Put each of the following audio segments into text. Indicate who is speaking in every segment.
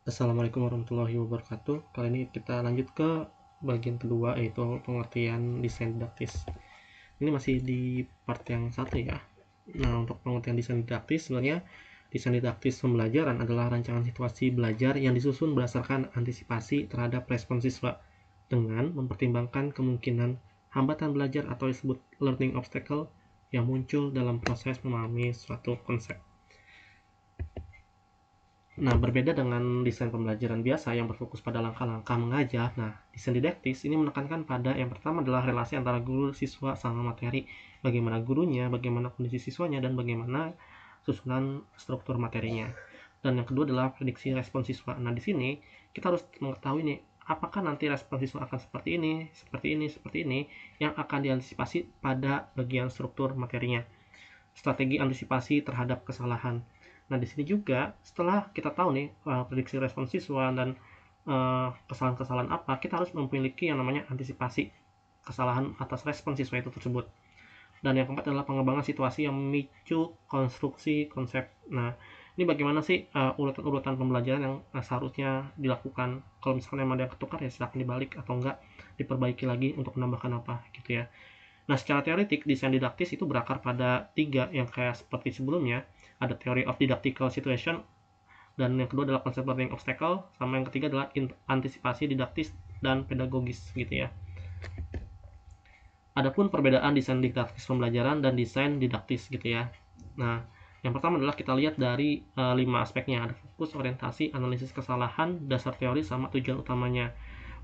Speaker 1: Assalamualaikum warahmatullahi wabarakatuh. Kali ini kita lanjut ke bagian kedua, yaitu pengertian desain didaktis. Ini masih di part yang satu ya. Nah, untuk pengertian desain didaktis, sebenarnya desain didaktis pembelajaran adalah rancangan situasi belajar yang disusun berdasarkan antisipasi terhadap respon siswa dengan mempertimbangkan kemungkinan hambatan belajar atau disebut learning obstacle yang muncul dalam proses memahami suatu konsep. Nah, berbeda dengan desain pembelajaran biasa yang berfokus pada langkah-langkah mengajar, nah, desain didaktis ini menekankan pada yang pertama adalah relasi antara guru, siswa, sama materi. Bagaimana gurunya, bagaimana kondisi siswanya, dan bagaimana susunan struktur materinya. Dan yang kedua adalah prediksi respon siswa. Nah, di sini kita harus mengetahui nih, apakah nanti respon siswa akan seperti ini, seperti ini, seperti ini, yang akan diantisipasi pada bagian struktur materinya. Strategi antisipasi terhadap kesalahan. Nah, di sini juga setelah kita tahu nih prediksi respon siswa dan kesalahan-kesalahan apa, kita harus memiliki yang namanya antisipasi kesalahan atas respon siswa itu tersebut. Dan yang keempat adalah pengembangan situasi yang memicu konstruksi konsep. Nah, ini bagaimana sih urutan-urutan pembelajaran yang seharusnya dilakukan. Kalau misalkan memang ada yang ketukar ya silakan dibalik atau enggak diperbaiki lagi untuk menambahkan apa gitu ya. Nah, secara teoretik, desain didaktis itu berakar pada tiga yang kayak seperti sebelumnya. Ada theory of didactical situation, dan yang kedua adalah konsep learning obstacle, sama yang ketiga adalah antisipasi didaktis dan pedagogis gitu ya. Adapun perbedaan desain didaktis pembelajaran dan desain didaktis gitu ya. Nah, yang pertama adalah kita lihat dari 5 aspeknya. Ada fokus, orientasi, analisis kesalahan, dasar teori, sama tujuan utamanya.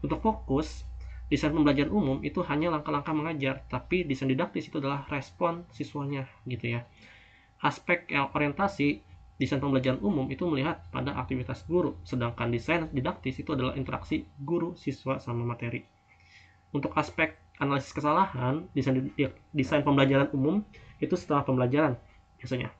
Speaker 1: Untuk fokus, desain pembelajaran umum itu hanya langkah-langkah mengajar, tapi desain didaktis itu adalah respon siswanya gitu ya. Aspek yang orientasi, desain pembelajaran umum itu melihat pada aktivitas guru, sedangkan desain didaktis itu adalah interaksi guru, siswa, sama materi. Untuk aspek analisis kesalahan, desain pembelajaran umum itu setelah pembelajaran biasanya.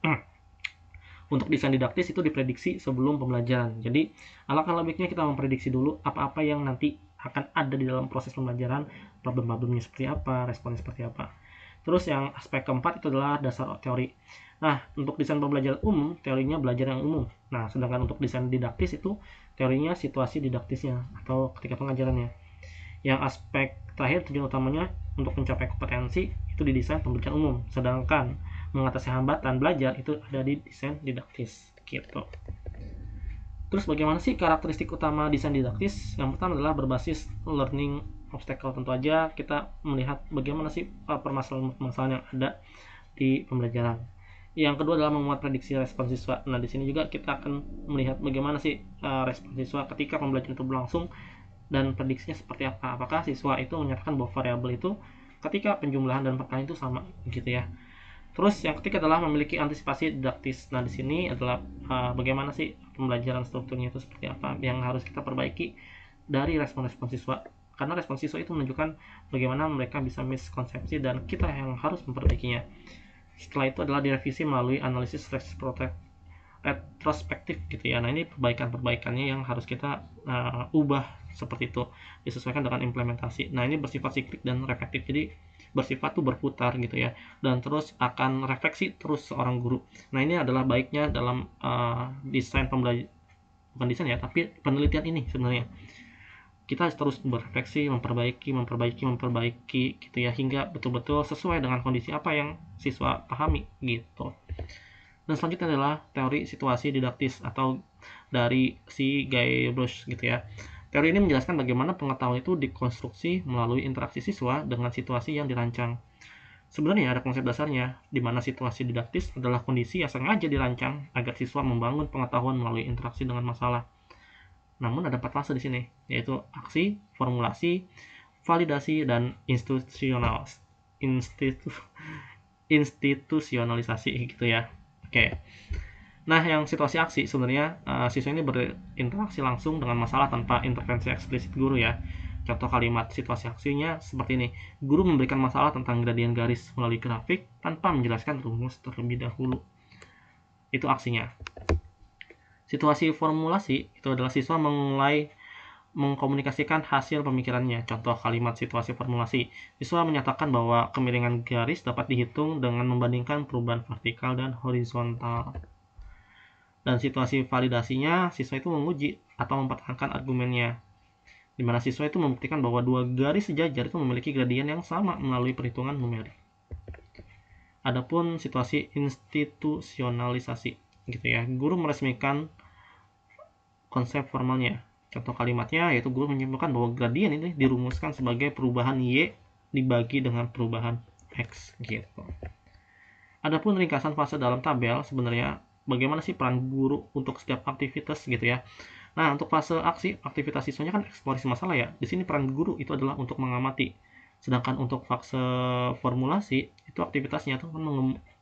Speaker 1: Untuk desain didaktis itu diprediksi sebelum pembelajaran. Jadi, alangkah lebihnya kita memprediksi dulu apa-apa yang nanti akan ada di dalam proses pembelajaran, problem-problemnya seperti apa, responnya seperti apa. Terus yang aspek keempat itu adalah dasar teori. Nah, untuk desain pembelajaran umum, teorinya belajar yang umum. Nah, sedangkan untuk desain didaktis itu teorinya situasi didaktisnya atau ketika pengajarannya. Yang aspek terakhir tujuan utamanya untuk mencapai kompetensi itu di desain pembelajaran umum, sedangkan mengatasi hambatan belajar itu ada di desain didaktis gitu. Terus bagaimana sih karakteristik utama desain didaktis? Yang pertama adalah berbasis learning obstacle. Tentu aja kita melihat bagaimana sih permasalahan-permasalahan yang ada di pembelajaran. Yang kedua adalah memuat prediksi respon siswa. Nah, di sini juga kita akan melihat bagaimana sih respon siswa ketika pembelajaran itu berlangsung dan prediksinya seperti apa. Apakah siswa itu menyatakan bahwa variabel itu ketika penjumlahan dan perkalian itu sama gitu ya. Terus yang ketiga adalah memiliki antisipasi didaktis. Nah, di sini adalah bagaimana sih pembelajaran strukturnya itu seperti apa yang harus kita perbaiki dari respon-respon siswa. Karena respon siswa itu menunjukkan bagaimana mereka bisa miskonsepsi dan kita yang harus memperbaikinya. Setelah itu adalah direvisi melalui analisis retrospektif gitu ya. Nah, ini perbaikan-perbaikannya yang harus kita ubah seperti itu disesuaikan dengan implementasi. Nah, ini bersifat siklik dan reflektif. Jadi bersifat tuh berputar gitu ya, dan terus akan refleksi terus seorang guru. Nah, ini adalah baiknya dalam desain pembelajaran, bukan desain ya, tapi penelitian ini sebenarnya. Kita harus terus berefleksi, memperbaiki gitu ya, hingga betul-betul sesuai dengan kondisi apa yang siswa pahami gitu. Dan selanjutnya adalah teori situasi didaktis atau dari si Guy Brush gitu ya. Teori ini menjelaskan bagaimana pengetahuan itu dikonstruksi melalui interaksi siswa dengan situasi yang dirancang. Sebenarnya ada konsep dasarnya, di mana situasi didaktis adalah kondisi yang sengaja dirancang agar siswa membangun pengetahuan melalui interaksi dengan masalah. Namun ada 4 fase di sini, yaitu aksi, formulasi, validasi, dan institusionalisasi gitu ya. Oke. Nah, yang situasi aksi sebenarnya siswa ini berinteraksi langsung dengan masalah tanpa intervensi eksplisit guru ya. Contoh kalimat situasi aksinya seperti ini. Guru memberikan masalah tentang gradien garis melalui grafik tanpa menjelaskan rumus terlebih dahulu. Itu aksinya. Situasi formulasi itu adalah siswa mulai mengkomunikasikan hasil pemikirannya. Contoh kalimat situasi formulasi. Siswa menyatakan bahwa kemiringan garis dapat dihitung dengan membandingkan perubahan vertikal dan horizontal. Dan situasi validasinya, siswa itu menguji atau mempertahankan argumennya, di mana siswa itu membuktikan bahwa dua garis sejajar itu memiliki gradien yang sama melalui perhitungan numerik. Adapun situasi institusionalisasi, gitu ya, guru meresmikan konsep formalnya. Contoh kalimatnya yaitu guru menyimpulkan bahwa gradien ini dirumuskan sebagai perubahan y dibagi dengan perubahan x, gitu. Adapun ringkasan fase dalam tabel, sebenarnya bagaimana sih peran guru untuk setiap aktivitas, gitu ya. Nah, untuk fase aksi, aktivitas siswanya kan eksplorasi masalah ya. Di sini peran guru itu adalah untuk mengamati. Sedangkan untuk fase formulasi, itu aktivitasnya itu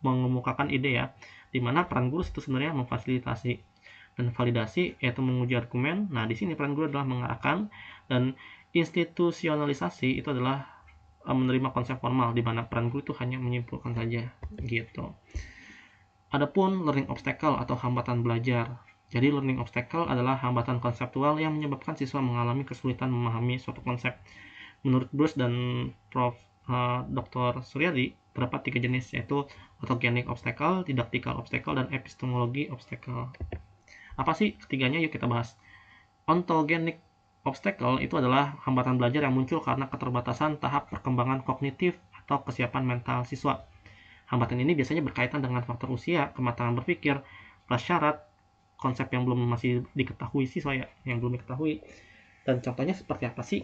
Speaker 1: mengemukakan ide ya. Dimana peran guru itu sebenarnya memfasilitasi. Dan validasi yaitu menguji argumen. Nah, di sini peran guru adalah mengarahkan, dan institusionalisasi itu adalah menerima konsep formal, di mana peran guru itu hanya menyimpulkan saja, gitu. Adapun learning obstacle atau hambatan belajar. Jadi learning obstacle adalah hambatan konseptual yang menyebabkan siswa mengalami kesulitan memahami suatu konsep. Menurut Bruce dan Prof. Dr. Suryadi, terdapat 3 jenis, yaitu autogenic obstacle, didactical obstacle, dan epistemologi obstacle. Apa sih ketiganya? Yuk kita bahas. Ontogenic obstacle itu adalah hambatan belajar yang muncul karena keterbatasan tahap perkembangan kognitif atau kesiapan mental siswa. Hambatan ini biasanya berkaitan dengan faktor usia, kematangan berpikir, prasyarat, konsep yang masih diketahui siswa ya, yang belum diketahui. Dan contohnya seperti apa sih?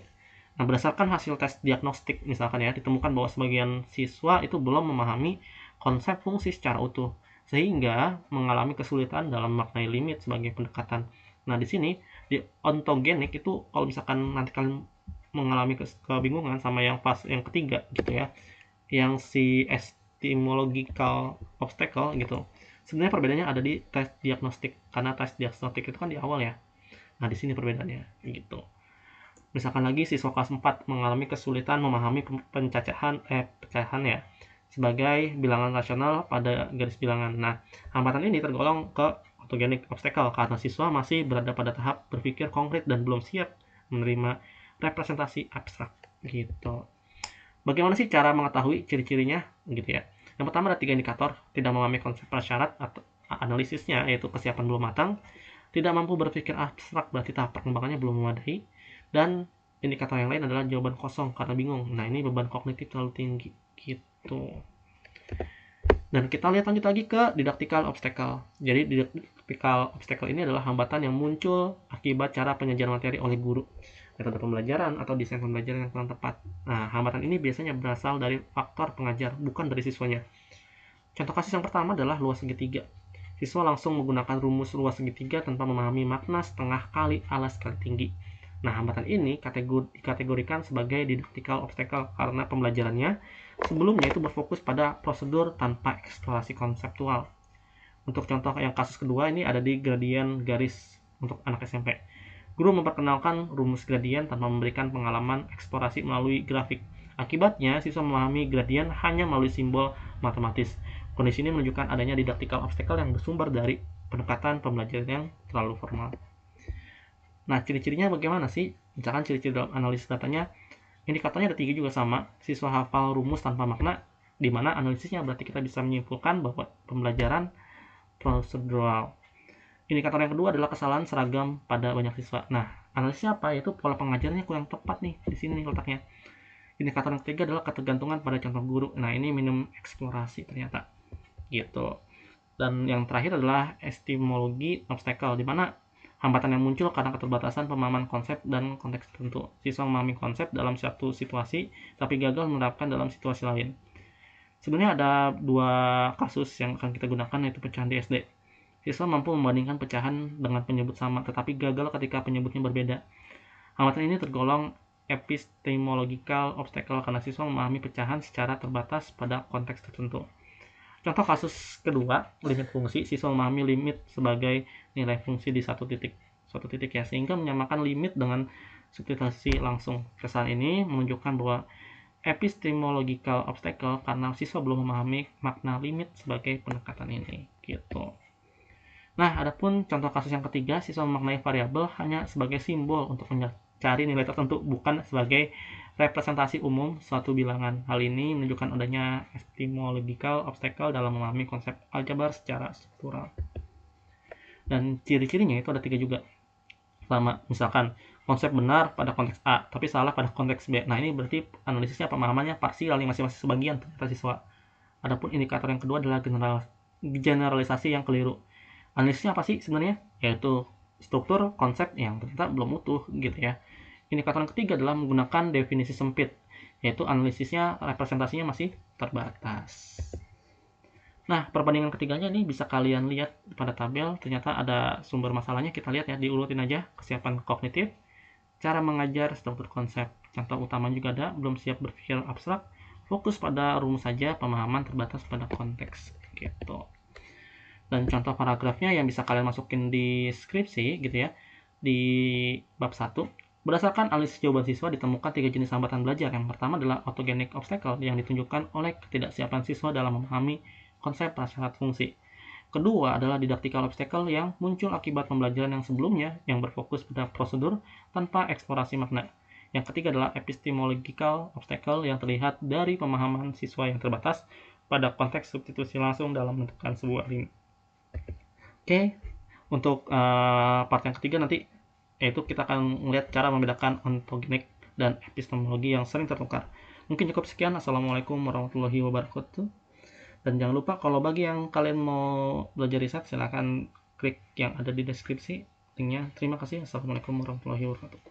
Speaker 1: Nah, berdasarkan hasil tes diagnostik misalkan ya, ditemukan bahwa sebagian siswa itu belum memahami konsep fungsi secara utuh, sehingga mengalami kesulitan dalam memaknai limit sebagai pendekatan. Nah, di sini di ontogenik itu kalau misalkan nanti kalian mengalami kebingungan sama yang pas yang ketiga gitu ya, yang si epistemological obstacle gitu. Sebenarnya perbedaannya ada di tes diagnostik, karena tes diagnostik itu kan di awal ya. Nah, di sini perbedaannya gitu. Misalkan lagi siswa kelas 4 mengalami kesulitan memahami pecahan ya sebagai bilangan rasional pada garis bilangan. Nah, hambatan ini tergolong ke autogenic obstacle karena siswa masih berada pada tahap berpikir konkret dan belum siap menerima representasi abstrak gitu. Bagaimana sih cara mengetahui ciri-cirinya gitu ya? Yang pertama ada 3 indikator: tidak memahami konsep prasyarat atau analisisnya, yaitu kesiapan belum matang; tidak mampu berpikir abstrak, berarti tahap perkembangannya belum memadai; dan indikator yang lain adalah jawaban kosong karena bingung. Nah, ini beban kognitif terlalu tinggi gitu. Dan kita lihat lanjut lagi ke didactical obstacle. Jadi didactical obstacle ini adalah hambatan yang muncul akibat cara penyajian materi oleh guru, metode pembelajaran, atau desain pembelajaran yang kurang tepat. Nah, hambatan ini biasanya berasal dari faktor pengajar, bukan dari siswanya. Contoh kasus yang pertama adalah luas segitiga. Siswa langsung menggunakan rumus luas segitiga tanpa memahami makna setengah kali alas kali tinggi. Nah, hambatan ini dikategorikan sebagai didactical obstacle karena pembelajarannya sebelumnya itu berfokus pada prosedur tanpa eksplorasi konseptual. Untuk contoh yang kasus kedua ini ada di gradien garis untuk anak SMP. Guru memperkenalkan rumus gradien tanpa memberikan pengalaman eksplorasi melalui grafik. Akibatnya, siswa memahami gradien hanya melalui simbol matematis. Kondisi ini menunjukkan adanya didactical obstacle yang bersumber dari pendekatan pembelajaran yang terlalu formal. Nah, ciri-cirinya bagaimana sih? Misalkan ciri-ciri dalam analisis datanya, indikatornya ada 3 juga sama. Siswa hafal rumus tanpa makna, di mana analisisnya berarti kita bisa menyimpulkan bahwa pembelajaran prosedural. Indikator yang kedua adalah kesalahan seragam pada banyak siswa. Nah, analisisnya apa? Yaitu pola pengajarannya kurang tepat nih, di sini nih letaknya. Indikator yang ketiga adalah ketergantungan pada contoh guru. Nah, ini minim eksplorasi ternyata. Gitu. Dan yang terakhir adalah epistemologi obstacle, di mana hambatan yang muncul karena keterbatasan pemahaman konsep dan konteks tertentu. Siswa memahami konsep dalam suatu situasi, tapi gagal menerapkan dalam situasi lain. Sebenarnya ada 2 kasus yang akan kita gunakan, yaitu pecahan di SD. Siswa mampu membandingkan pecahan dengan penyebut sama, tetapi gagal ketika penyebutnya berbeda. Hambatan ini tergolong epistemological obstacle karena siswa memahami pecahan secara terbatas pada konteks tertentu. Contoh kasus kedua, limit fungsi. Siswa memahami limit sebagai nilai fungsi di suatu titik ya, sehingga menyamakan limit dengan substitusi langsung. Kesalahan ini menunjukkan bahwa epistemological obstacle karena siswa belum memahami makna limit sebagai pendekatan ini gitu. Nah, adapun contoh kasus yang ketiga, siswa memaknai variabel hanya sebagai simbol untuk mencari nilai tertentu, bukan sebagai representasi umum suatu bilangan. Hal ini menunjukkan adanya epistemological obstacle dalam memahami konsep aljabar secara struktural. Dan ciri-cirinya itu ada 3 juga. Pertama, misalkan konsep benar pada konteks A, tapi salah pada konteks B. Nah, ini berarti analisisnya pemahamannya parsial nih, masih sebagian ternyata siswa. Adapun indikator yang kedua adalah generalisasi yang keliru. Analisisnya apa sih sebenarnya? Yaitu struktur konsep yang ternyata belum utuh gitu ya. Indikator yang ketiga adalah menggunakan definisi sempit, yaitu analisisnya representasinya masih terbatas. Nah, perbandingan ketiganya ini bisa kalian lihat pada tabel, ternyata ada sumber masalahnya, kita lihat ya, diurutin aja. Kesiapan kognitif, cara mengajar, struktur konsep. Contoh utama juga ada, belum siap berpikir abstrak, fokus pada rumus saja, pemahaman terbatas pada konteks gitu. Dan contoh paragrafnya yang bisa kalian masukin di skripsi gitu ya, di bab 1. Berdasarkan analisis jawaban siswa ditemukan 3 jenis hambatan belajar. Yang pertama adalah autogenic obstacle yang ditunjukkan oleh ketidaksiapan siswa dalam memahami konsep prasyarat fungsi. Kedua adalah didactical obstacle yang muncul akibat pembelajaran yang sebelumnya yang berfokus pada prosedur tanpa eksplorasi makna. Yang ketiga adalah epistemological obstacle yang terlihat dari pemahaman siswa yang terbatas pada konteks substitusi langsung dalam menentukan sebuah link. Oke, untuk part yang ketiga nanti yaitu kita akan melihat cara membedakan ontogenic dan epistemologi yang sering tertukar. Mungkin cukup sekian. Assalamualaikum warahmatullahi wabarakatuh. Dan jangan lupa kalau bagi yang kalian mau belajar riset silahkan klik yang ada di deskripsi linknya. Terima kasih. Assalamualaikum warahmatullahi wabarakatuh.